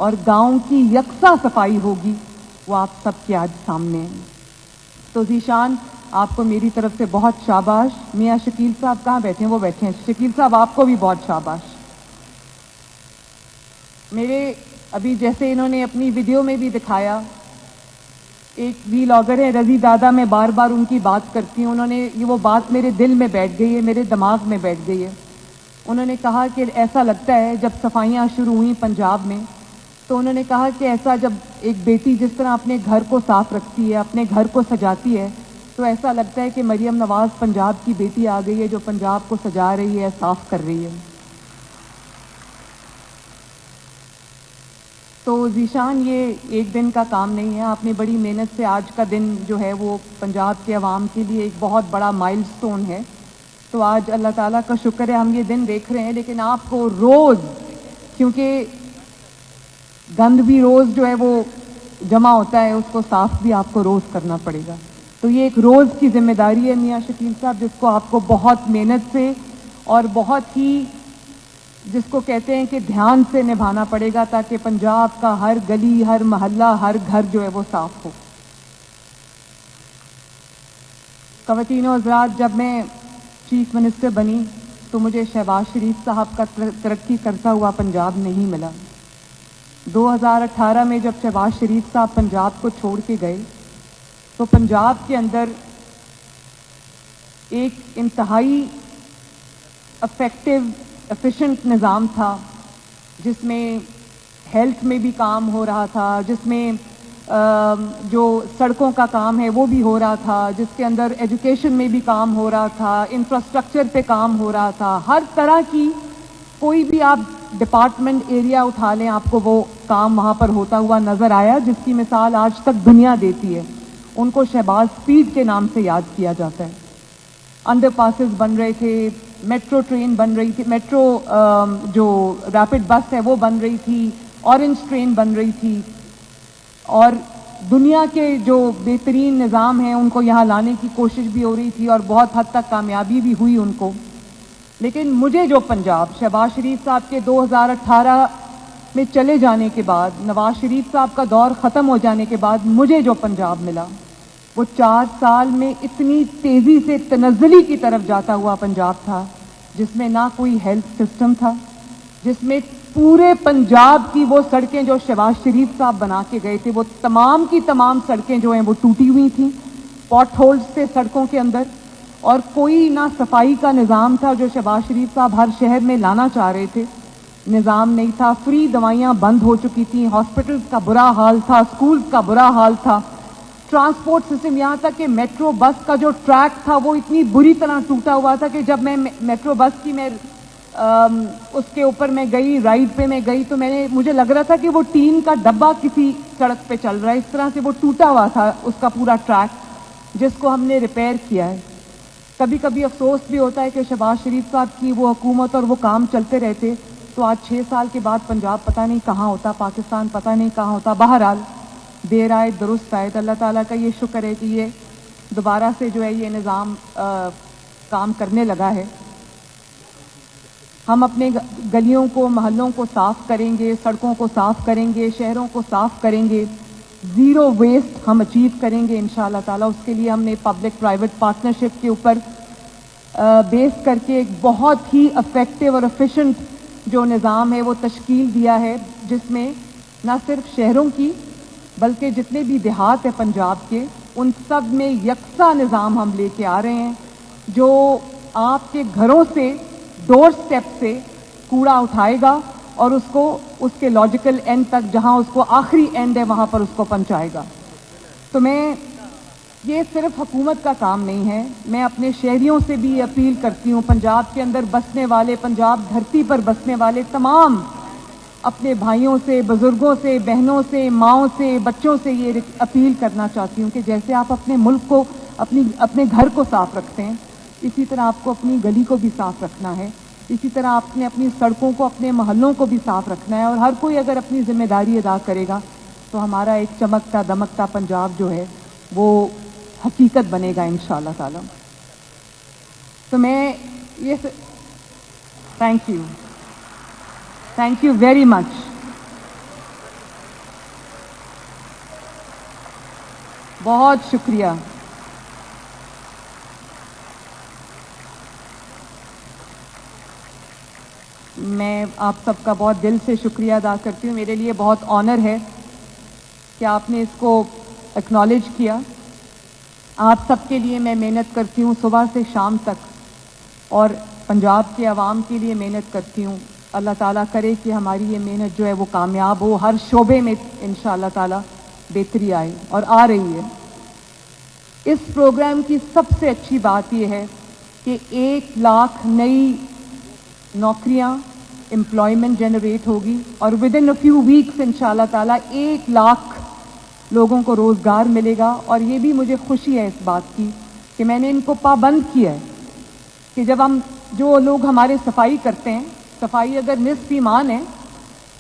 اور گاؤں کی یکساں صفائی ہوگی، وہ آپ سب کے آج سامنے ہے۔ تو ذیشان، آپ کو میری طرف سے بہت شاباش۔ میاں شکیل صاحب کہاں بیٹھے ہیں؟ وہ بیٹھے ہیں۔ شکیل صاحب آپ کو بھی بہت شاباش۔ میرے ابھی جیسے انہوں نے اپنی ویڈیو میں بھی دکھایا، ایک ویلاگر ہے رضی دادا، میں بار بار ان کی بات کرتی ہوں، انہوں نے وہ بات میرے دل میں بیٹھ گئی ہے، میرے دماغ میں بیٹھ گئی ہے۔ انہوں نے کہا کہ ایسا لگتا ہے جب صفائیاں شروع ہوئیں پنجاب میں، تو انہوں نے کہا کہ ایسا جب ایک بیٹی جس طرح اپنے گھر کو صاف رکھتی ہے، اپنے گھر کو سجاتی ہے، تو ایسا لگتا ہے کہ مریم نواز پنجاب کی بیٹی آ گئی ہے جو پنجاب کو سجا رہی ہے، صاف کر رہی ہے۔ تو ذیشان، یہ ایک دن کا کام نہیں ہے، آپ نے بڑی محنت سے آج کا دن جو ہے وہ پنجاب کے عوام کے لیے ایک بہت بڑا مائل سٹون ہے۔ تو آج اللہ تعالیٰ کا شکر ہے ہم یہ دن دیکھ رہے ہیں، لیکن آپ کو روز، کیونکہ گند بھی روز جو ہے وہ جمع ہوتا ہے، اس کو صاف بھی آپ کو روز کرنا پڑے گا۔ تو یہ ایک روز کی ذمہ داری ہے میاں شکیل صاحب، جس کو آپ کو بہت محنت سے اور بہت ہی، جس کو کہتے ہیں کہ دھیان سے نبھانا پڑے گا، تاکہ پنجاب کا ہر گلی، ہر محلہ، ہر گھر جو ہے وہ صاف ہو۔ خواتین و حضرات، جب میں چیف منسٹر بنی تو مجھے شہباز شریف صاحب کا ترقی کرتا ہوا پنجاب نہیں ملا۔ 2018 میں جب شہباز شریف صاحب پنجاب کو چھوڑ کے گئے تو پنجاب کے اندر ایک انتہائی افیکٹو، ایفیشنٹ نظام تھا، جس میں ہیلتھ میں بھی کام ہو رہا تھا، جس میں جو سڑکوں کا کام ہے وہ بھی ہو رہا تھا، جس کے اندر ایجوکیشن میں بھی کام ہو رہا تھا، انفراسٹرکچر پہ کام ہو رہا تھا، ہر طرح کی کوئی بھی آپ ڈپارٹمنٹ ایریا اٹھا لیں، آپ کو وہ کام وہاں پر ہوتا ہوا نظر آیا، جس کی مثال آج تک دنیا دیتی ہے۔ ان کو شہباز اسپیڈ کے نام سے یاد کیا جاتا ہے۔ انڈر پاسز بن رہے تھے، میٹرو ٹرین بن رہی تھی، میٹرو جو ریپڈ بس ہے وہ بن رہی تھی، اورنج ٹرین بن رہی تھی، اور دنیا کے جو بہترین نظام ہیں ان کو یہاں لانے کی کوشش بھی ہو رہی تھی، اور بہت حد تک کامیابی بھی ہوئی ان کو۔ لیکن مجھے جو پنجاب شہباز شریف صاحب کے 2018 میں چلے جانے کے بعد، نواز شریف صاحب کا دور ختم ہو جانے کے بعد مجھے جو پنجاب ملا، وہ 4 سال میں اتنی تیزی سے تنزلی کی طرف جاتا ہوا پنجاب تھا، جس میں نہ کوئی ہیلتھ سسٹم تھا، جس میں پورے پنجاب کی وہ سڑکیں جو شہباز شریف صاحب بنا کے گئے تھے، وہ تمام کی تمام سڑکیں جو ہیں وہ ٹوٹی ہوئی تھیں، پاٹ ہولز تھے سڑکوں کے اندر، اور کوئی نہ صفائی کا نظام تھا جو شہباز شریف صاحب ہر شہر میں لانا چاہ رہے تھے، نظام نہیں تھا، فری دوائیاں بند ہو چکی تھیں، ہاسپٹلز کا برا حال تھا، سکولز کا برا حال تھا، ٹرانسپورٹ سسٹم، یہاں تک کہ میٹرو بس کا جو ٹریک تھا وہ اتنی بری طرح ٹوٹا ہوا تھا کہ جب میں میٹرو بس کی اس کے اوپر میں گئی، رائڈ پہ میں گئی، تو مجھے لگ رہا تھا کہ وہ ٹین کا ڈبہ کسی سڑک پہ چل رہا ہے، اس طرح سے وہ ٹوٹا ہوا تھا اس کا پورا ٹریک، جس کو ہم نے ریپیئر کیا ہے۔ کبھی کبھی افسوس بھی ہوتا ہے کہ شہباز شریف صاحب کی وہ حکومت اور وہ کام چلتے رہتے تو آج 6 سال کے بعد پنجاب پتہ نہیں کہاں ہوتا، پاکستان پتہ نہیں کہاں ہوتا۔ بہرحال دیر آئے درست آئے، اللہ تعالیٰ کا یہ شکر ہے کہ یہ دوبارہ سے جو ہے یہ نظام کام کرنے لگا ہے۔ ہم اپنے گلیوں کو، محلوں کو صاف کریں گے، سڑکوں کو صاف کریں گے، شہروں کو صاف کریں گے، زیرو ویسٹ ہم اچیو کریں گے انشاءاللہ تعالیٰ۔ اس کے لیے ہم نے پبلک پرائیویٹ پارٹنرشپ کے اوپر بیس کر کے ایک بہت ہی افیکٹو اور ایفیشنٹ جو نظام ہے وہ تشکیل دیا ہے، جس میں نہ صرف شہروں کی بلکہ جتنے بھی دیہات ہیں پنجاب کے، ان سب میں یکساں نظام ہم لے کے آ رہے ہیں، جو آپ کے گھروں سے، ڈور سٹیپ سے کوڑا اٹھائے گا اور اس کو اس کے لاجیکل اینڈ تک، جہاں اس کو آخری اینڈ ہے وہاں پر اس کو پہنچائے گا۔ تو یہ صرف حکومت کا کام نہیں ہے، میں اپنے شہریوں سے بھی اپیل کرتی ہوں، پنجاب کے اندر بسنے والے، پنجاب دھرتی پر بسنے والے تمام اپنے بھائیوں سے، بزرگوں سے، بہنوں سے، ماؤں سے، بچوں سے یہ اپیل کرنا چاہتی ہوں کہ جیسے آپ اپنے ملک کو، اپنے گھر کو صاف رکھتے ہیں، اسی طرح آپ کو اپنی گلی کو بھی صاف رکھنا ہے، اسی طرح آپ نے اپنی سڑکوں کو، اپنے محلوں کو بھی صاف رکھنا ہے، اور ہر کوئی اگر اپنی ذمہ داری ادا کرے گا تو ہمارا ایک چمکتا دمکتا پنجاب جو ہے وہ حقیقت بنے گا انشاءاللہ تعالیٰ۔ تو میں یہ تھینک یو ویری مچ۔ بہت شکریہ. میں آپ سب کا بہت دل سے شکریہ ادا کرتی ہوں. میرے لیے بہت آنر ہے کہ آپ نے اس کو ایکنالج کیا. آپ سب کے لیے میں محنت کرتی ہوں صبح سے شام تک, اور پنجاب کے عوام کے لیے محنت کرتی ہوں. اللہ تعالیٰ کرے کہ ہماری یہ محنت جو ہے وہ کامیاب ہو, ہر شعبے میں انشاءاللہ تعالیٰ بہتری آئے, اور آ رہی ہے. اس پروگرام کی سب سے اچھی بات یہ ہے کہ 1 لاکھ نئی نوکریاں, امپلائمنٹ جنریٹ ہوگی, اور with in a few weeks انشاءاللہ تعالیٰ 1 لاکھ لوگوں کو روزگار ملے گا. اور یہ بھی مجھے خوشی ہے اس بات کی کہ میں نے ان کو پابند کیا ہے کہ جب ہم, جو لوگ ہمارے صفائی کرتے ہیں, صفائی اگر نصف ایمان ہے,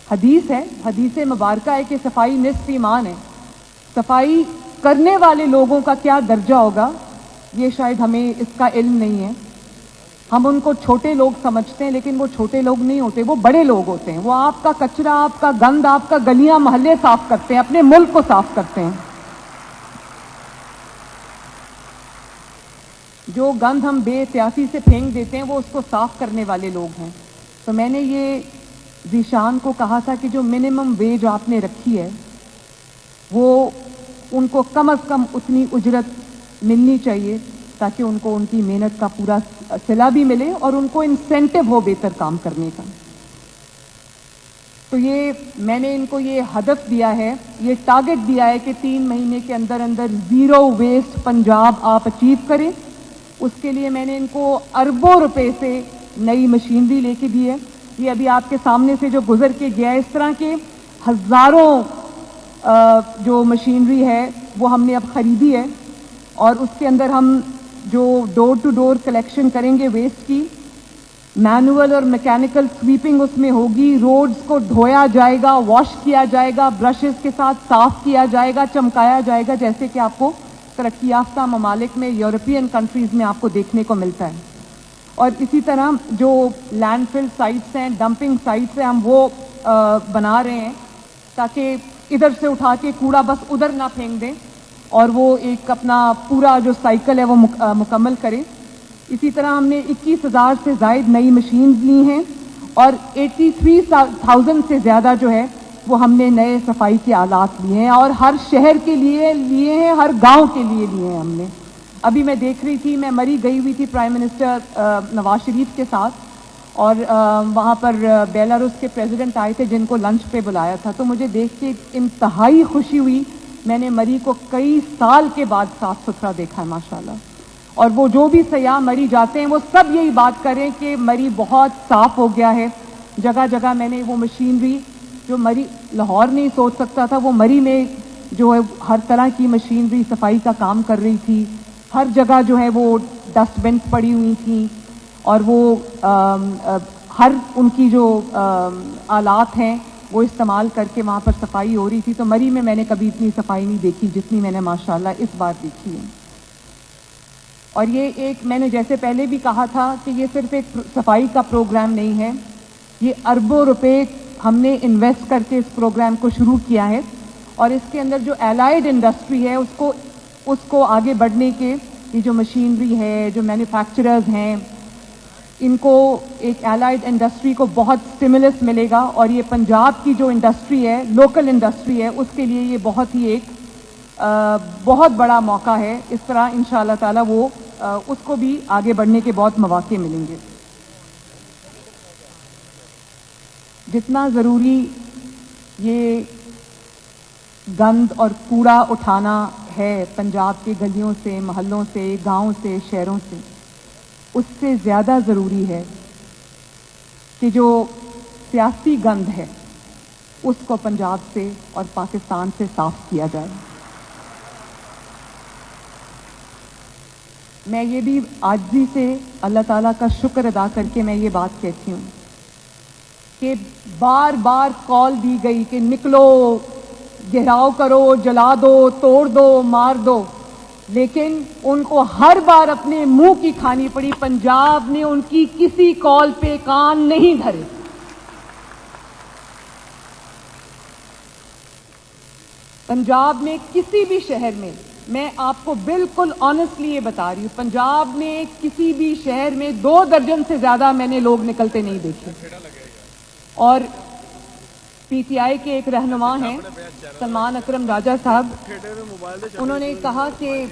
حدیث مبارکہ ہے کہ صفائی نصف ایمان ہے. صفائی کرنے والے لوگوں کا کیا درجہ ہوگا یہ شاید ہمیں اس کا علم نہیں ہے. ہم ان کو چھوٹے لوگ سمجھتے ہیں, لیکن وہ چھوٹے لوگ نہیں ہوتے, وہ بڑے لوگ ہوتے ہیں. وہ آپ کا کچرا, آپ کا گند, آپ کا گلیاں محلے صاف کرتے ہیں, اپنے ملک کو صاف کرتے ہیں. جو گند ہم بے احتیاطی سے پھینک دیتے ہیں وہ اس کو صاف کرنے والے لوگ ہیں. تو میں نے یہ ذیشان کو کہا تھا کہ جو منیمم ویج آپ نے رکھی ہے وہ ان کو کم از کم اتنی اجرت ملنی چاہیے تاکہ ان کو ان کی محنت کا پورا صلہ بھی ملے اور ان کو انسینٹو ہو بہتر کام کرنے کا. تو یہ میں نے ان کو یہ ہدف دیا ہے, یہ ٹارگٹ دیا ہے کہ 3 مہینے کے اندر اندر 0 ویسٹ پنجاب آپ اچیو کریں. اس کے لیے میں نے ان کو اربوں روپے سے نئی مشینری لے کے دی ہے. یہ ابھی آپ کے سامنے سے جو گزر کے گیا ہے, اس طرح کے ہزاروں جو مشینری ہے وہ ہم نے اب خریدی ہے, اور اس کے اندر ہم جو ڈور ٹو ڈور کلیکشن کریں گے ویسٹ کی, مینول اور میکینیکل سویپنگ اس میں ہوگی. روڈز کو دھویا جائے گا, واش کیا جائے گا, برشز کے ساتھ صاف کیا جائے گا, چمکایا جائے گا, جیسے کہ آپ کو ترقی یافتہ ممالک میں, یورپین کنٹریز میں آپ کو دیکھنے کو ملتا ہے. اور اسی طرح جو لینڈ فل سائٹس ہیں, ڈمپنگ سائٹس ہیں, ہم وہ بنا رہے ہیں تاکہ ادھر سے اٹھا کے کوڑا بس ادھر نہ پھینک دیں اور وہ ایک اپنا پورا جو سائیکل ہے وہ مکمل کریں. اسی طرح ہم نے 21,000 سے زائد نئی مشینز لی ہیں, اور 83,000 سے زیادہ جو ہے وہ ہم نے نئے صفائی کے آلات لیے ہیں, اور ہر شہر کے لیے لیے ہیں, ہر گاؤں کے لیے لیے ہیں ہم نے. ابھی میں دیکھ رہی تھی, میں مری گئی ہوئی تھی پرائم منسٹر نواز شریف کے ساتھ, اور وہاں پر بیلاروس کے پریزیڈنٹ آئے تھے جن کو لنچ پہ بلایا تھا. تو مجھے دیکھ کے انتہائی خوشی ہوئی. میں نے مری کو کئی سال کے بعد صاف ستھرا دیکھا ہے ماشاءاللہ. اور وہ جو بھی سیاح مری جاتے ہیں وہ سب یہی بات کریں کہ مری بہت صاف ہو گیا ہے. جگہ جگہ میں نے وہ مشینری جو مری لاہور نہیں سوچ سکتا تھا, وہ مری میں جو ہے ہر طرح کی مشینری صفائی کا کام کر رہی تھی. ہر جگہ جو ہے وہ ڈسٹ بنس پڑی ہوئی تھیں, اور وہ ہر ان کی جو آلات ہیں وہ استعمال کر کے وہاں پر صفائی ہو رہی تھی. تو مری میں نے کبھی اتنی صفائی نہیں دیکھی جتنی میں نے ماشاءاللہ اس بار دیکھی ہے. اور یہ ایک, میں نے جیسے پہلے بھی کہا تھا کہ یہ صرف ایک صفائی کا پروگرام نہیں ہے, یہ اربوں روپے ہم نے انویسٹ کر کے اس پروگرام کو شروع کیا ہے. اور اس کے اندر جو الائیڈ انڈسٹری ہے اس کو آگے بڑھنے کے, یہ جو مشینری ہے, جو مینوفیکچررز ہیں, ان کو ایک الائیڈ انڈسٹری کو بہت سٹیمولس ملے گا. اور یہ پنجاب کی جو انڈسٹری ہے, لوکل انڈسٹری ہے, اس کے لیے یہ بہت ہی ایک بہت بڑا موقع ہے. اس طرح انشاءاللہ تعالی وہ اس کو بھی آگے بڑھنے کے بہت مواقع ملیں گے. جتنا ضروری یہ گند اور کوڑا اٹھانا ہے پنجاب کے گلیوں سے, محلوں سے, گاؤں سے, شہروں سے, اس سے زیادہ ضروری ہے کہ جو سیاسی گند ہے اس کو پنجاب سے اور پاکستان سے صاف کیا جائے. میں یہ بھی عاجزی سے اللہ تعالیٰ کا شکر ادا کر کے میں یہ بات کہتی ہوں کہ بار بار کال دی گئی کہ نکلو, گھیراؤ کرو, جلا دو, توڑ دو, مار دو, لیکن ان کو ہر بار اپنے منہ کی کھانی پڑی. پنجاب نے ان کی کسی کال پہ کان نہیں دھرے. پنجاب میں کسی بھی شہر میں میں آپ کو بالکل آنےسٹلی یہ بتا رہی ہوں، پنجاب میں کسی بھی شہر میں 2 درجن سے زیادہ میں نے لوگ نکلتے نہیں دیکھے. اور پی ٹی آئی کے ایک رہنما ہیں سلمان اکرم راجہ صاحب، انہوں نے کہا کہ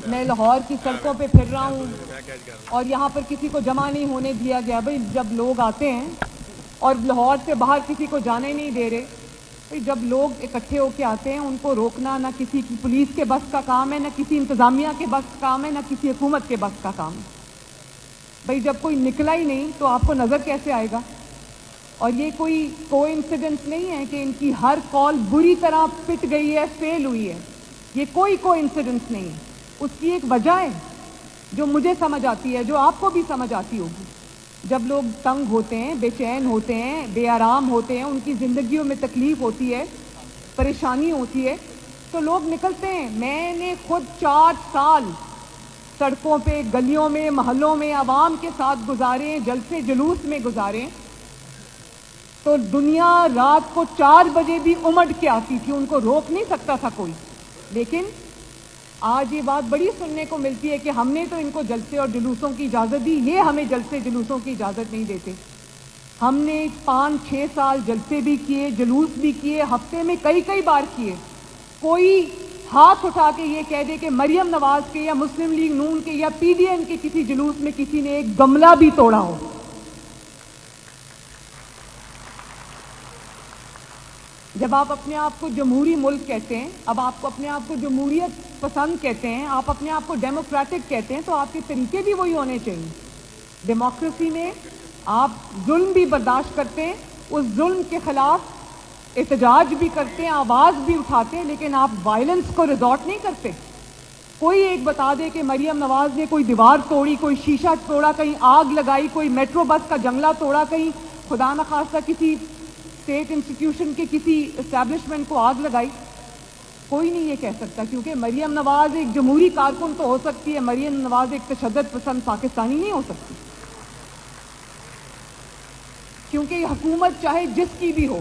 میں لاہور کی سڑکوں پہ پھر رہا ہوں اور یہاں پر کسی کو جمع نہیں ہونے دیا گیا. بھائی جب لوگ آتے ہیں اور لاہور سے باہر کسی کو جانے نہیں دے رہے، بھائی جب لوگ اکٹھے ہو کے آتے ہیں ان کو روکنا نہ کسی کی پولیس کے بس کا کام ہے، نہ کسی انتظامیہ کے بس کا کام ہے، نہ کسی حکومت کے بس کا کام ہے. بھائی جب کوئی نکلا ہی نہیں تو آپ کو نظر کیسے آئے گا؟ اور یہ کوئی کوئنسیڈنس نہیں ہے کہ ان کی ہر کال بری طرح پٹ گئی ہے، فیل ہوئی ہے. یہ کوئی کوئنسیڈنس نہیں ہے، اس کی ایک وجہ ہے جو مجھے سمجھ آتی ہے، جو آپ کو بھی سمجھ آتی ہوگی. جب لوگ تنگ ہوتے ہیں، بے چین ہوتے ہیں، بے آرام ہوتے ہیں، ان کی زندگیوں میں تکلیف ہوتی ہے، پریشانی ہوتی ہے، تو لوگ نکلتے ہیں. میں نے خود 4 سال سڑکوں پہ، گلیوں میں، محلوں میں عوام کے ساتھ گزارے، جلسے جلوس میں گزارے. تو دنیا رات کو 4 بجے بھی امڑ کے آتی تھی، ان کو روک نہیں سکتا تھا کوئی. لیکن آج یہ بات بڑی سننے کو ملتی ہے کہ ہم نے تو ان کو جلسے اور جلوسوں کی اجازت دی، یہ ہمیں جلسے جلوسوں کی اجازت نہیں دیتے. ہم نے 5-6 سال جلسے بھی کیے، جلوس بھی کیے، ہفتے میں کئی بار کیے. کوئی ہاتھ اٹھا کے یہ کہہ دے کہ مریم نواز کے یا مسلم لیگ نون کے یا پی ڈی ایم کے کسی جلوس میں کسی نے ایک گملہ بھی توڑا ہو. جب آپ اپنے آپ کو جمہوری ملک کہتے ہیں، اب آپ کو اپنے آپ کو جمہوریت پسند کہتے ہیں، آپ اپنے آپ کو ڈیموکریٹک کہتے ہیں، تو آپ کے طریقے بھی وہی ہونے چاہیے. ڈیموکریسی میں آپ ظلم بھی برداشت کرتے ہیں، اس ظلم کے خلاف احتجاج بھی کرتے ہیں، آواز بھی اٹھاتے ہیں، لیکن آپ وائلنس کو ریزورٹ نہیں کرتے. کوئی ایک بتا دے کہ مریم نواز نے کوئی دیوار توڑی، کوئی شیشہ توڑا، کہیں آگ لگائی، کوئی میٹرو بس کا جنگلہ توڑا، کہیں خدا نخواستہ کسی اسٹیٹ انسٹیٹیوشن کے کسی اسٹیبلشمنٹ کو آگ لگائی، کوئی نہیں یہ کہہ سکتا. کیونکہ مریم نواز ایک جمہوری کارکن تو ہو سکتی ہے، مریم نواز ایک تشدد پسند پاکستانی نہیں ہو سکتی. کیونکہ یہ حکومت چاہے جس کی بھی ہو،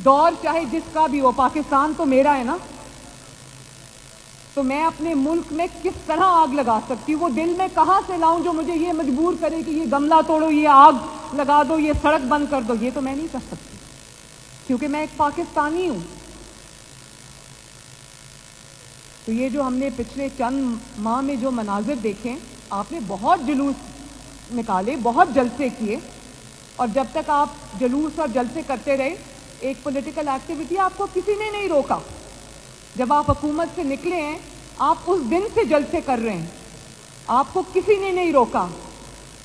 دور چاہے جس کا بھی ہو، پاکستان تو میرا ہے نا. تو میں اپنے ملک میں کس طرح آگ لگا سکتی ہوں؟ وہ دل میں کہاں سے لاؤں جو مجھے یہ مجبور کرے کہ یہ گملہ توڑو، یہ آگ لگا دو، یہ سڑک بند کر دو؟ یہ تو میں نہیں کر سکتی، کیونکہ میں ایک پاکستانی ہوں. تو یہ جو ہم نے پچھلے چند ماہ میں جو مناظر دیکھے، آپ نے بہت جلوس نکالے، بہت جلسے کیے، اور جب تک آپ جلوس اور جلسے کرتے رہے، ایک پولیٹیکل ایکٹیویٹی آپ کو کسی نے نہیں روکا. جب آپ حکومت سے نکلے ہیں، آپ اس دن سے جلسے کر رہے ہیں، آپ کو کسی نے نہیں روکا.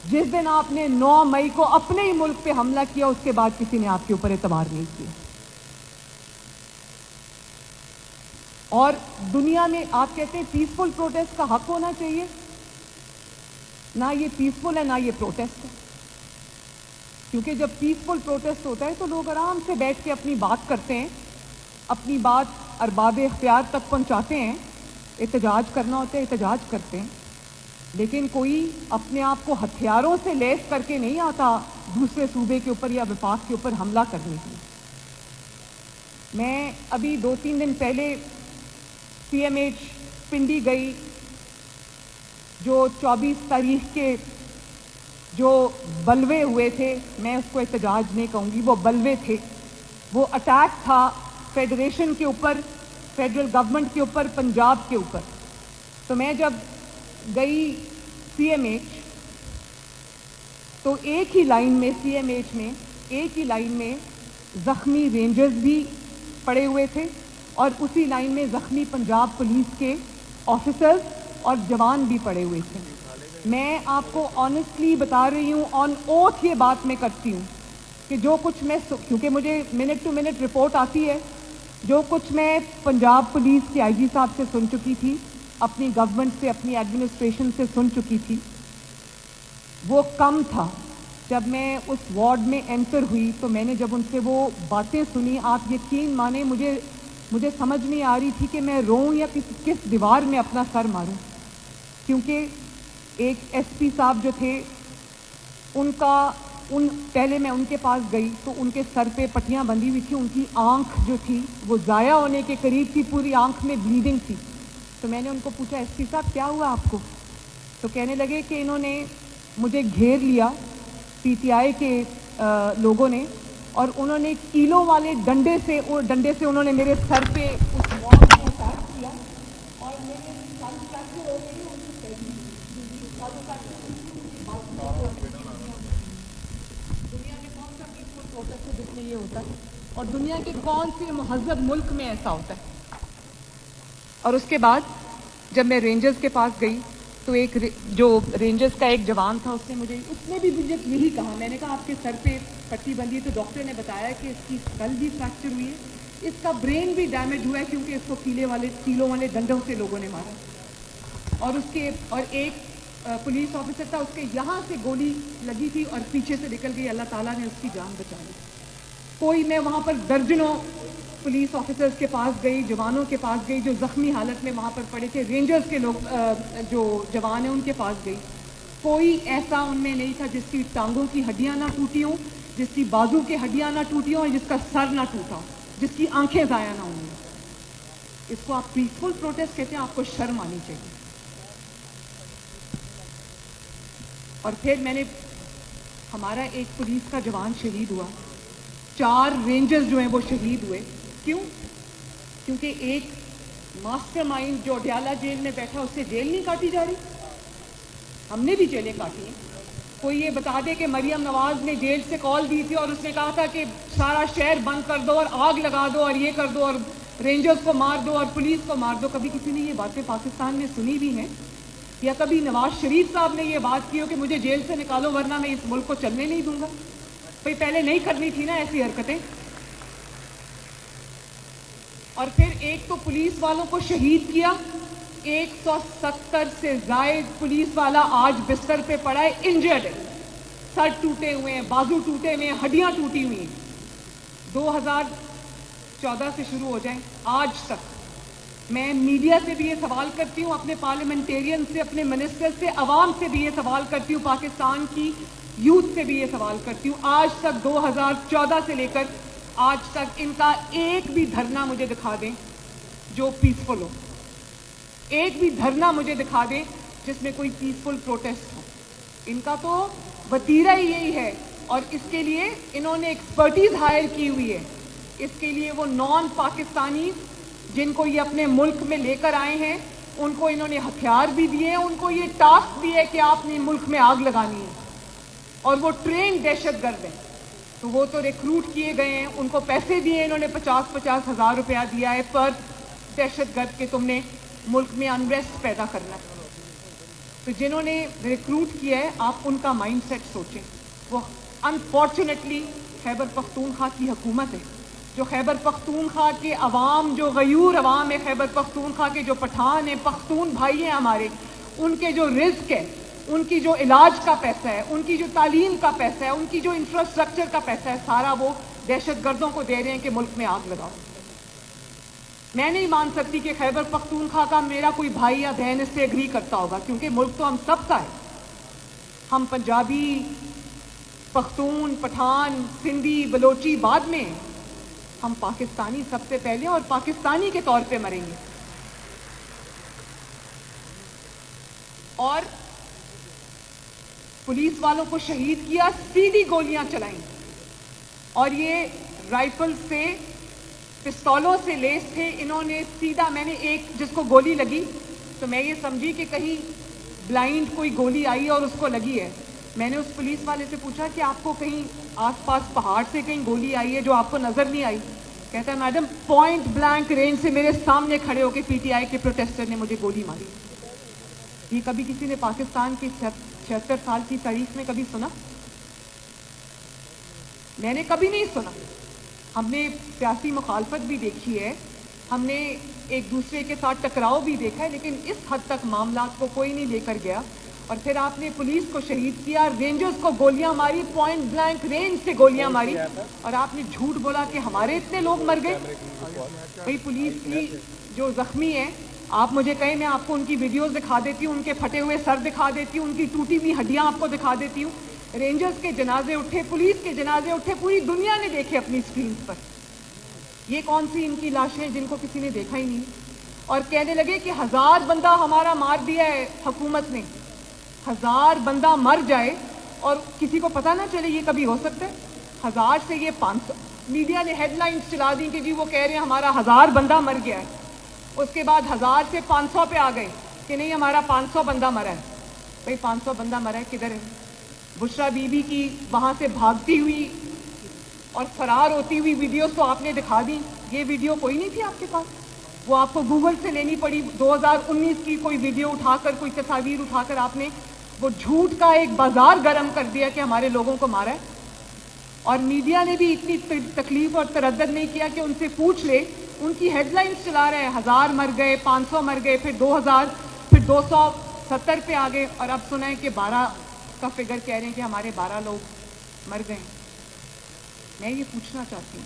جس دن آپ نے 9 مئی کو اپنے ہی ملک پہ حملہ کیا، اس کے بعد کسی نے آپ کے اوپر اعتبار نہیں کیا. اور دنیا میں آپ کہتے ہیں پیسفل پروٹیسٹ کا حق ہونا چاہیے، نہ یہ پیسفل ہے نہ یہ پروٹیسٹ ہے. کیونکہ جب پیسفل پروٹیسٹ ہوتا ہے تو لوگ آرام سے بیٹھ کے اپنی بات کرتے ہیں، اپنی بات ارباب اختیار تک پہنچاتے ہیں. احتجاج کرنا ہوتا ہے احتجاج کرتے ہیں، لیکن کوئی اپنے آپ کو ہتھیاروں سے لیس کر کے نہیں آتا دوسرے صوبے کے اوپر یا وفاق کے اوپر حملہ کرنے کے لیے. میں ابھی 2-3 دن پہلے سی ایم ایچ پنڈی گئی. جو 24 تاریخ کے جو بلوے ہوئے تھے، میں اس کو احتجاج نہیں کہوں گی، وہ بلوے تھے، وہ اٹیک تھا فیڈریشن کے اوپر، فیڈرل گورنمنٹ کے اوپر، پنجاب کے اوپر. تو میں جب گئی سی ایم ایچ تو ایک ہی لائن میں، سی ایم ایچ میں ایک ہی لائن میں زخمی رینجرز بھی پڑے ہوئے تھے، اور اسی لائن میں زخمی پنجاب پولیس کے آفیسرز اور جوان بھی پڑے ہوئے تھے. میں آپ کو آنےسٹلی بتا رہی ہوں، آن اوتھ یہ بات میں کرتی ہوں کہ جو کچھ میں، کیونکہ مجھے منٹ ٹو منٹ رپورٹ آتی ہے، جو کچھ میں پنجاب پولیس کے آئی جی صاحب سے سن چکی تھی، اپنی گورنمنٹ سے، اپنی ایڈمنسٹریشن سے سن چکی تھی، وہ کم تھا. جب میں اس وارڈ میں انٹر ہوئی تو میں نے جب ان سے وہ باتیں سنی، آپ یقین مانیں مجھے سمجھ نہیں آ رہی تھی کہ میں روؤں یا کس دیوار میں اپنا سر ماروں. کیونکہ ایک ایس پی صاحب جو تھے، پہلے میں ان کے پاس گئی تو ان کے سر پہ پٹیاں بندھی ہوئی تھی، ان کی آنکھ جو تھی وہ ضائع ہونے کے قریب تھی، پوری آنکھ میں بلیڈنگ تھی. تو میں نے ان کو پوچھا ایس پی صاحب کیا ہوا آپ کو؟ تو کہنے لگے کہ انہوں نے مجھے گھیر لیا پی ٹی آئی کے لوگوں نے، اور انہوں نے کیلوں والے ڈنڈے سے انہوں نے میرے سر پہ اس وال کو اٹیک کیا اور میرے سر فریکچر ہو گئی. دنیا میں کون سا پیسفل پروٹیسٹ ہے جس میں یہ ہوتا ہے؟ اور دنیا کے کون سے مہذب ملک میں ایسا ہوتا ہے؟ اور اس کے بعد جب میں رینجرز کے پاس گئی تو ایک جو رینجرز کا ایک جوان تھا اس نے بھی مجھے یہی کہا. میں نے کہا آپ کے سر پہ پٹی بندھی ہے، تو ڈاکٹر نے بتایا کہ اس کی اسکل بھی فریکچر ہوئی ہے، اس کا برین بھی ڈیمیج ہوا ہے کیونکہ اس کو کیلوں والے ڈنڈوں سے لوگوں نے مارا. اور ایک پولیس آفیسر تھا، اس کے یہاں سے گولی لگی تھی اور پیچھے سے نکل گئی. اللہ تعالیٰ نے اس کی جان بچا لی. میں وہاں پر درجنوں پولیس آفیسرز کے پاس گئی، جوانوں کے پاس گئی جو زخمی حالت میں وہاں پر پڑے تھے، رینجرز کے لوگ جو جوان ہیں ان کے پاس گئی. کوئی ایسا ان میں نہیں تھا جس کی ٹانگوں کی ہڈیاں نہ ٹوٹی ہوں، جس کی بازو کی ہڈیاں نہ ٹوٹی ہوں، اور جس کا سر نہ ٹوٹا ہو، جس کی آنکھیں ضائع نہ ہوں. اس کو آپ پیسفل پروٹیسٹ کہتے ہیں، آپ کو شرم آنی چاہیے. اور پھر ہمارا ایک پولیس کا جوان شہید ہوا، 4 رینجرز جو ہیں وہ شہید ہوئے. کیوں؟ کیونکہ ایک ماسٹر مائنڈ جو اڈیالہ جیل میں بیٹھا اس سے جیل نہیں کاٹی جا رہی. ہم نے بھی جیلیں کاٹی ہیں. کوئی یہ بتا دے کہ مریم نواز نے جیل سے کال دی تھی اور اس نے کہا تھا کہ سارا شہر بند کر دو اور آگ لگا دو اور یہ کر دو اور رینجرز کو مار دو اور پولیس کو مار دو. کبھی کسی نے یہ باتیں پاکستان میں سنی بھی ہیں؟ یا کبھی نواز شریف صاحب نے یہ بات کی ہو کہ مجھے جیل سے نکالو ورنہ میں اس ملک کو چلنے نہیں دوں گا؟ بھئی پہلے نہیں کرنی تھی نا ایسی حرکتیں. اور پھر ایک تو پولیس والوں کو شہید کیا، 170 سے زائد پولیس والا آج بستر پہ پڑا ہے، انجرڈ ہے، سر ٹوٹے ہوئے ہیں، بازو ٹوٹے ہوئے ہیں، ہڈیاں ٹوٹی ہوئی ہیں. 2014 سے شروع ہو جائیں آج تک میں میڈیا سے بھی یہ سوال کرتی ہوں، اپنے پارلیمنٹیرین سے، اپنے منسٹر سے، عوام سے بھی یہ سوال کرتی ہوں، پاکستان کی یوتھ سے بھی یہ سوال کرتی ہوں، آج تک 2014 سے لے کر آج تک ان کا ایک بھی دھرنا مجھے دکھا دیں جو پیسفل ہو. ایک بھی دھرنا مجھے دکھا دیں جس میں کوئی پیسفل پروٹیسٹ ہو. ان کا تو وتیرہ ہی یہی ہے، اور اس کے لیے انہوں نے ایکسپرٹیز ہائر کی ہوئی ہے. اس کے لیے وہ نان پاکستانی جن کو یہ اپنے ملک میں لے کر آئے ہیں ان کو انہوں نے ہتھیار بھی دیے ہیں، ان کو یہ ٹاسک بھی ہے کہ آپ نے ملک میں آگ لگانی ہے، اور وہ ٹرین دہشت گرد ہیں. تو وہ تو ریکروٹ کیے گئے ہیں، ان کو پیسے دیے، انہوں نے 50,000 ہزار روپیہ دیا ہے پر دہشت گرد کہ تم نے ملک میں انریسٹ پیدا کرنا ہے. تو جنہوں نے ریکروٹ کیا ہے آپ ان کا مائنڈ سیٹ سوچیں. وہ انفارچونیٹلی خیبر پختونخوا کی حکومت ہے، جو خیبر پختونخوا کے عوام، جو غیور عوام ہے خیبر پختونخوا کے، جو پٹھان ہیں، پختون بھائی ہیں ہمارے، ان کے جو رزق ہے، ان کی جو علاج کا پیسہ ہے، ان کی جو تعلیم کا پیسہ ہے، ان کی جو انفراسٹرکچر کا پیسہ ہے، سارا وہ دہشت گردوں کو دے رہے ہیں کہ ملک میں آگ لگاؤ. میں نہیں مان سکتی کہ خیبر پختونخوا کا میرا کوئی بھائی یا بہن اس سے ایگری کرتا ہوگا، کیونکہ ملک تو ہم سب کا ہے. ہم پنجابی، پختون، پٹھان، سندھی، بلوچی بعد میں ہیں. ہم پاکستانی سب سے پہلے اور پاکستانی کے طور پہ مریں گے. اور پولیس والوں کو شہید کیا، سیدھی گولیاں چلائیں، اور یہ رائفل سے، پستولوں سے لیس تھے. انہوں نے سیدھا، میں نے ایک جس کو گولی لگی تو میں یہ سمجھی کہ کہیں بلائنڈ کوئی گولی آئی اور اس کو لگی ہے. میں نے اس پولیس والے سے پوچھا کہ آپ کو کہیں آس پاس پہاڑ سے کہیں گولی آئی ہے جو آپ کو نظر نہیں آئی؟ کہتا ہے میڈم پوائنٹ بلینک رینج سے میرے سامنے کھڑے ہو کے پی ٹی آئی کے پروٹیسٹر نے مجھے گولی ماری. یہ کبھی کسی نے پاکستان کی 76 سال کی تاریخ میں کبھی سنا؟ میں نے کبھی نہیں سنا. ہم نے سیاسی مخالفت بھی دیکھی ہے، ہم نے ایک دوسرے کے ساتھ ٹکراؤ بھی دیکھا ہے، لیکن اس حد تک معاملات کو کوئی نہیں لے کر گیا. اور پھر آپ نے پولیس کو شہید کیا، رینجرز کو گولیاں ماری، پوائنٹ بلینک رینج سے گولیاں ماری، اور آپ نے جھوٹ بولا کہ ہمارے اتنے لوگ مر گئے. بھئی پولیس کی جو زخمی ہیں، آپ مجھے کہیں میں آپ کو ان کی ویڈیوز دکھا دیتی ہوں، ان کے پھٹے ہوئے سر دکھا دیتی ہوں، ان کی ٹوٹی ہوئی ہڈیاں آپ کو دکھا دیتی ہوں. رینجرز کے جنازے اٹھے، پولیس کے جنازے اٹھے، پوری دنیا نے دیکھے اپنی سکرینز پر. یہ کون سی ان کی لاشیں جن کو کسی نے دیکھا ہی نہیں؟ اور کہنے لگے کہ 1000 بندہ ہمارا مار دیا ہے حکومت نے. 1000 بندہ مر جائے اور کسی کو پتہ نہ چلے, یہ کبھی ہو سکتا ہے؟ 1000 سے یہ 500. میڈیا نے ہیڈ لائنز چلا دی کہ جی وہ کہہ رہے ہیں ہمارا 1000 بندہ مر گیا ہے. اس کے بعد 1000 سے 500 پہ آ گئے کہ نہیں ہمارا 500 بندہ مرا ہے. بھائی 500 بندہ مرا ہے کدھر ہے؟ بشرا بی بی کی وہاں سے بھاگتی ہوئی اور فرار ہوتی ہوئی ویڈیوز تو آپ نے دکھا دی. یہ ویڈیو کوئی نہیں تھی آپ کے پاس, وہ آپ کو گوگل سے لینی پڑی. 2019 کی کوئی ویڈیو اٹھا کر, کوئی تصاویر اٹھا کر آپ نے وہ جھوٹ کا ایک بازار گرم کر دیا کہ ہمارے لوگوں کو مارا ہے. اور میڈیا نے بھی اتنی تکلیف اور تردد نہیں کیا کہ ان سے پوچھ لے. ان کی ہیڈ لائنز چلا رہے ہیں 1000 مر گئے, 500 مر گئے, پھر 2000, پھر 270 پہ آ گئے, اور اب سنیں کہ 12 کا فگر کہہ رہے ہیں کہ ہمارے 12 لوگ مر گئے. میں یہ پوچھنا چاہتی ہوں,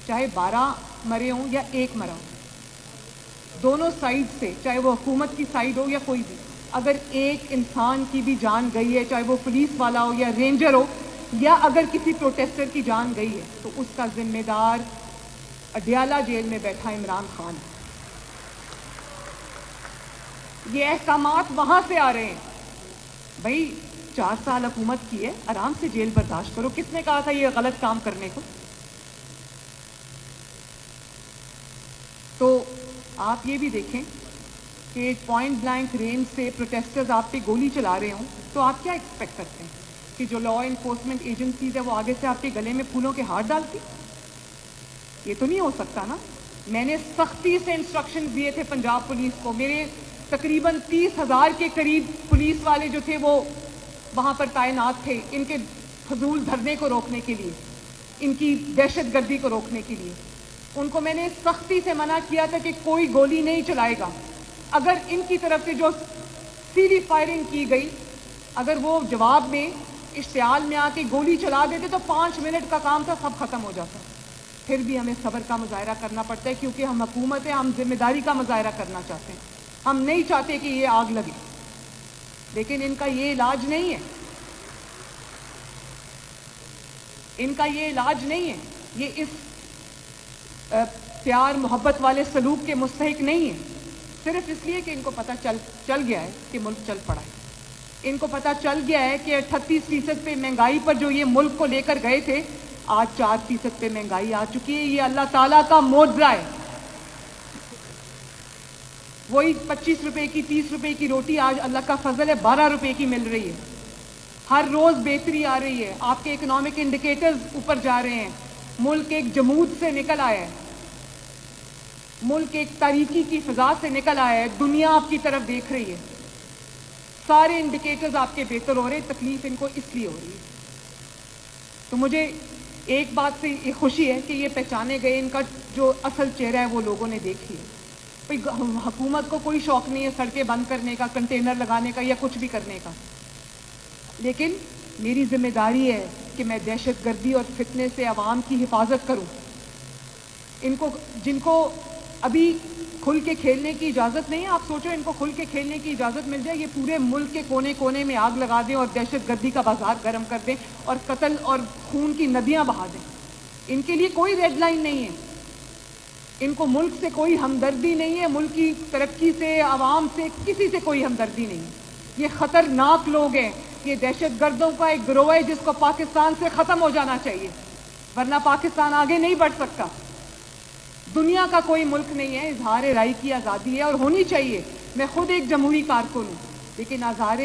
چاہے 12 مرے ہوں یا 1 مرا ہو, دونوں سائڈ سے, چاہے وہ حکومت کی سائڈ ہو یا کوئی بھی, اگر ایک انسان کی بھی جان گئی ہے, چاہے وہ پولیس والا ہو یا رینجر ہو, یا اگر کسی پروٹیسٹر کی جان گئی ہے, تو اس کا ذمہ دار اڈیالہ جیل میں بیٹھا عمران خان ہے. یہ احکامات وہاں سے آ رہے ہیں. بھائی 4 سال حکومت کی ہے, آرام سے جیل برداشت کرو. کس نے کہا تھا یہ غلط کام کرنے کو؟ تو آپ یہ بھی دیکھیں کہ پوائنٹ بلینک رینج سے پروٹیسٹرز آپ پہ گولی چلا رہے ہوں تو آپ کیا ایکسپیکٹ کرتے ہیں کہ جو لا انفورسمنٹ ایجنسیز ہے وہ آگے سے آپ کے گلے میں پھولوں کے ہار ڈالتی؟ یہ تو نہیں ہو سکتا نا. میں نے سختی سے انسٹرکشن دیے تھے پنجاب پولیس کو. میرے تقریباً 30,000 کے قریب پولیس والے جو تھے وہ وہاں پر تعینات تھے ان کے فضول دھرنے کو روکنے کے لیے, ان کی دہشت گردی کو روکنے کے لیے. ان کو میں نے سختی سے منع کیا تھا کہ کوئی گولی نہیں چلائے گا. اگر ان کی طرف سے جو سیدھی فائرنگ کی گئی, اگر وہ جواب میں اشتعال میں آ کے گولی چلا دیتے تو 5 منٹ کا کام تھا, سب ختم ہو جاتا. پھر بھی ہمیں صبر کا مظاہرہ کرنا پڑتا ہے کیونکہ ہم حکومت ہیں, ہم ذمہ داری کا مظاہرہ کرنا چاہتے ہیں. ہم نہیں چاہتے کہ یہ آگ لگے, لیکن ان کا یہ علاج نہیں ہے. ان کا یہ علاج نہیں ہے. یہ اس پیار محبت والے سلوک کے مستحق نہیں ہے, صرف اس لیے کہ ان کو پتہ چل گیا ہے کہ ملک چل پڑا ہے. ان کو پتہ چل گیا ہے کہ 38% پہ مہنگائی پر جو یہ ملک کو لے کر گئے تھے, آج 4% پہ مہنگائی آ چکی ہے. یہ اللہ تعالیٰ کا معجزہ ہے. وہی 25 روپے کی 30 روپے کی روٹی آج اللہ کا فضل ہے 12 روپے کی مل رہی ہے. ہر روز بہتری آ رہی ہے. آپ کے اکنامک انڈیکیٹرز اوپر جا رہے ہیں. ملک ایک جمود سے نکل آیا ہے, ملک ایک تاریکی کی فضا سے نکل آیا ہے. دنیا آپ کی طرف دیکھ رہی ہے. سارے انڈیکیٹرز آپ کے بہتر ہو رہے ہیں. تکلیف ان کو اس لیے ہو رہی ہے. تو مجھے ایک بات سے یہ خوشی ہے کہ یہ پہچانے گئے, ان کا جو اصل چہرہ ہے وہ لوگوں نے دیکھ لیا. حکومت کو کوئی شوق نہیں ہے سڑکیں بند کرنے کا, کنٹینر لگانے کا یا کچھ بھی کرنے کا, لیکن میری ذمہ داری ہے کہ میں دہشت گردی اور فتنے سے عوام کی حفاظت کروں. ان کو, جن کو ابھی کھل کے کھیلنے کی اجازت نہیں ہے, آپ سوچو ان کو کھل کے کھیلنے کی اجازت مل جائے, یہ پورے ملک کے کونے کونے میں آگ لگا دیں اور دہشت گردی کا بازار گرم کر دیں اور قتل اور خون کی ندیاں بہا دیں. ان کے لیے کوئی ریڈ لائن نہیں ہے. ان کو ملک سے کوئی ہمدردی نہیں ہے, ملک کی ترقی سے, عوام سے, کسی سے کوئی ہمدردی نہیں ہے. یہ خطرناک لوگ ہیں. یہ دہشت گردوں کا ایک گروہ ہے جس کو پاکستان سے ختم ہو جانا چاہیے, ورنہ پاکستان آگے نہیں بڑھ سکتا. دنیا کا کوئی ملک نہیں ہے. اظہار رائے کی آزادی ہے اور ہونی چاہیے. میں خود ایک جمہوری کارکن ہوں, لیکن اظہار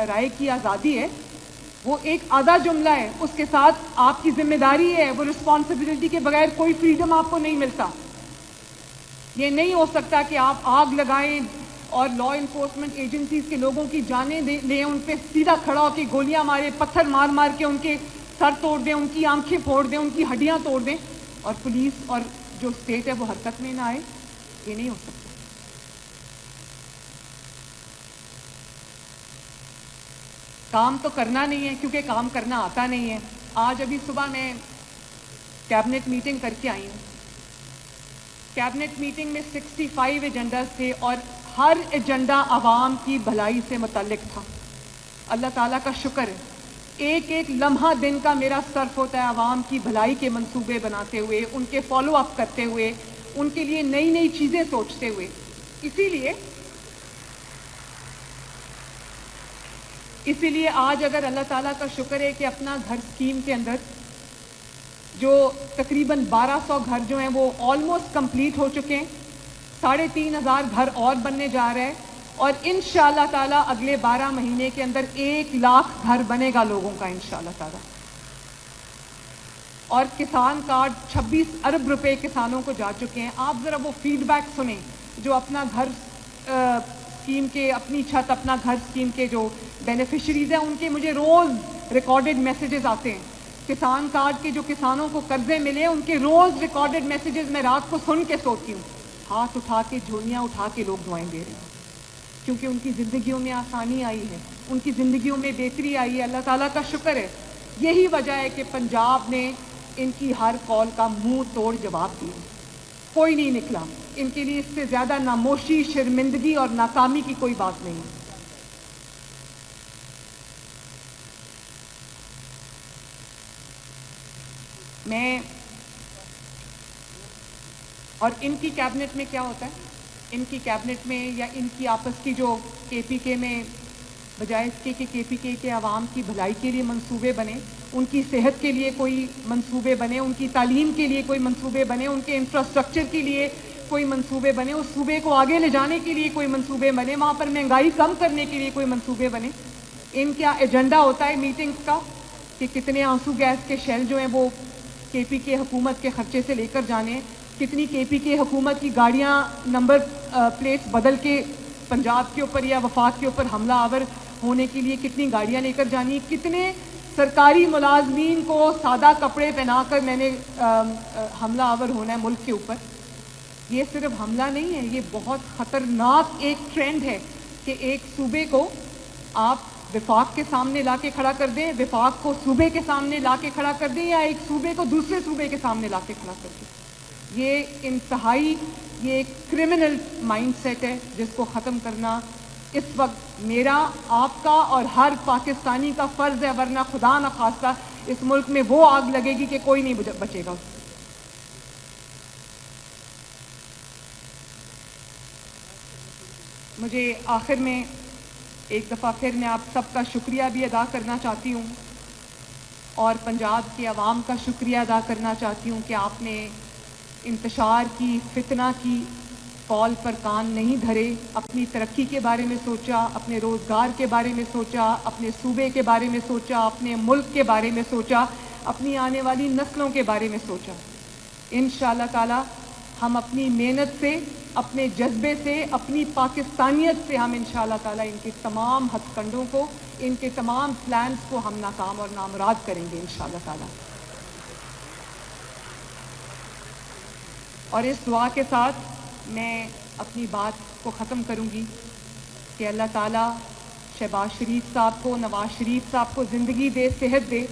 رائے کی آزادی ہے وہ ایک آدھا جملہ ہے. اس کے ساتھ آپ کی ذمہ داری ہے, وہ رسپانسبلٹی کے بغیر کوئی فریڈم آپ کو نہیں ملتا. یہ نہیں ہو سکتا کہ آپ آگ لگائیں اور لا انفورسمنٹ ایجنسیز کے لوگوں کی جانیں لیں, ان پہ سیدھا کھڑا ہو کے گولیاں مارے, پتھر مار مار کے ان کے سر توڑ دیں, ان کی آنکھیں پھوڑ دیں, ان کی ہڈیاں توڑ دیں, اور پولیس اور جو اسٹیٹ ہے وہ حرکت میں نہ آئے. یہ نہیں ہو سکتا. کام تو کرنا نہیں ہے کیونکہ کام کرنا آتا نہیں ہے. آج ابھی صبح میں کیبنٹ میٹنگ کر کے آئی ہوں. کیبنٹ میٹنگ میں 65 ایجنڈاز تھے اور ہر ایجنڈا عوام کی بھلائی سے متعلق تھا. اللہ تعالیٰ کا شکر ہے, ایک ایک لمحہ دن کا میرا صرف ہوتا ہے عوام کی بھلائی کے منصوبے بناتے ہوئے, ان کے فالو اپ کرتے ہوئے, ان کے لیے نئی نئی چیزیں سوچتے ہوئے. اسی لیے آج اگر اللہ تعالیٰ کا شکر ہے کہ اپنا گھر اسکیم کے اندر جو تقریباً 1200 گھر جو ہیں وہ آلموسٹ کمپلیٹ ہو چکے ہیں, 3500 گھر اور بننے جا رہے ہیں, اور انشاءاللہ تعالیٰ اگلے 12 مہینے کے اندر 1 لاکھ گھر بنے گا لوگوں کا انشاءاللہ تعالیٰ. اور کسان کارڈ 26 ارب روپے کسانوں کو جا چکے ہیں. آپ ذرا وہ فیڈ بیک سنیں جو اپنا گھر اسکیم کے, اپنی چھت اپنا گھر اسکیم کے جو بینیفیشریز ہیں ان کے مجھے روز ریکارڈڈ میسیجز آتے ہیں. کسان کارڈ کے جو کسانوں کو قرضے ملے ان کے روز ریکارڈڈ میسیجز میں رات کو سن کے سوتی ہوں. ہاتھ اٹھا کے, جھولیاں اٹھا کے لوگ دعائیں دے رہے ہیں کیونکہ ان کی زندگیوں میں آسانی آئی ہے, ان کی زندگیوں میں بہتری آئی ہے. اللہ تعالیٰ کا شکر ہے. یہی وجہ ہے کہ پنجاب نے ان کی ہر کال کا منہ توڑ جواب دیا, کوئی نہیں نکلا. ان کے لیے اس سے زیادہ ناموشی, شرمندگی اور ناکامی کی کوئی بات نہیں ہے. میں اور ان کی کیبنٹ میں کیا ہوتا ہے, ان کی کیبنٹ میں یا ان کی آپس کی جو کے پی کے میں, بجائے اس کے کہ کے پی کے عوام کی بھلائی کے لیے منصوبے بنے, ان کی صحت کے لیے کوئی منصوبے بنے, ان کی تعلیم کے لیے کوئی منصوبے بنے, ان کے انفراسٹرکچر کے لیے کوئی منصوبے بنے, اس صوبے کو آگے لے جانے کے لیے کوئی منصوبے بنے, وہاں پر مہنگائی کم کرنے کے لیے کوئی منصوبے بنے. ان کا ایجنڈا ہوتا ہے میٹنگز کا کہ کتنے آنسو گیس کے شیل جو ہیں وہ کے پی کے حکومت کے خرچے سے لے کر جانے ہیں, کتنی کے پی کے حکومت کی گاڑیاں نمبر پلیٹس بدل کے پنجاب کے اوپر یا وفاق کے اوپر حملہ آور ہونے کے لیے کتنی گاڑیاں لے کر جانی, کتنے سرکاری ملازمین کو سادہ کپڑے پہنا کر میں نے حملہ آور ہونا ہے ملک کے اوپر. یہ صرف حملہ نہیں ہے, یہ بہت خطرناک ایک ٹرینڈ ہے کہ ایک صوبے کو آپ وفاق کے سامنے لا کے کھڑا کر دیں, وفاق کو صوبے کے سامنے لا کے کھڑا کر دیں, یا ایک صوبے کو دوسرے صوبے کے سامنے لا کے کھڑا کر دیں. یہ انتہائی, یہ ایک کرمنل مائنڈ سیٹ ہے جس کو ختم کرنا اس وقت میرا, آپ کا اور ہر پاکستانی کا فرض ہے, ورنہ خدا نہ خواستہ اس ملک میں وہ آگ لگے گی کہ کوئی نہیں بچے گا. مجھے آخر میں ایک دفعہ پھر میں آپ سب کا شکریہ بھی ادا کرنا چاہتی ہوں, اور پنجاب کے عوام کا شکریہ ادا کرنا چاہتی ہوں کہ آپ نے انتشار کی, فتنہ کی کال پر کان نہیں دھرے, اپنی ترقی کے بارے میں سوچا, اپنے روزگار کے بارے میں سوچا, اپنے صوبے کے بارے میں سوچا, اپنے ملک کے بارے میں سوچا, اپنی آنے والی نسلوں کے بارے میں سوچا. انشاءاللہ تعالی ہم اپنی محنت سے, اپنے جذبے سے, اپنی پاکستانیت سے ہم انشاءاللہ تعالی ان کے تمام ہتھ کنڈوں کو, ان کے تمام پلانز کو ہم ناکام اور نامراد کریں گے انشاءاللہ تعالی. اور اس دعا کے ساتھ میں اپنی بات کو ختم کروں گی کہ اللہ تعالیٰ شہباز شریف صاحب کو, نواز شریف صاحب کو زندگی دے, صحت دے,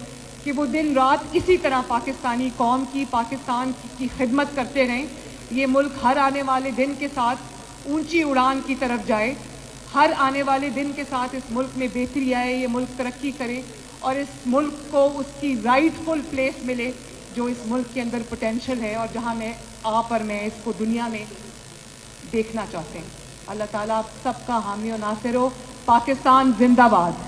کہ وہ دن رات اسی طرح پاکستانی قوم کی, پاکستان کی خدمت کرتے رہیں. یہ ملک ہر آنے والے دن کے ساتھ اونچی اڑان کی طرف جائے, ہر آنے والے دن کے ساتھ اس ملک میں بہتری آئے, یہ ملک ترقی کرے اور اس ملک کو اس کی رائٹ فل پلیس ملے جو اس ملک کے اندر پوٹینشل ہے اور جہاں میں آپ اور میں اس کو دنیا میں دیکھنا چاہتے ہیں. اللہ تعالیٰ آپ سب کا حامی و ناصر ہو. پاکستان زندہ باد.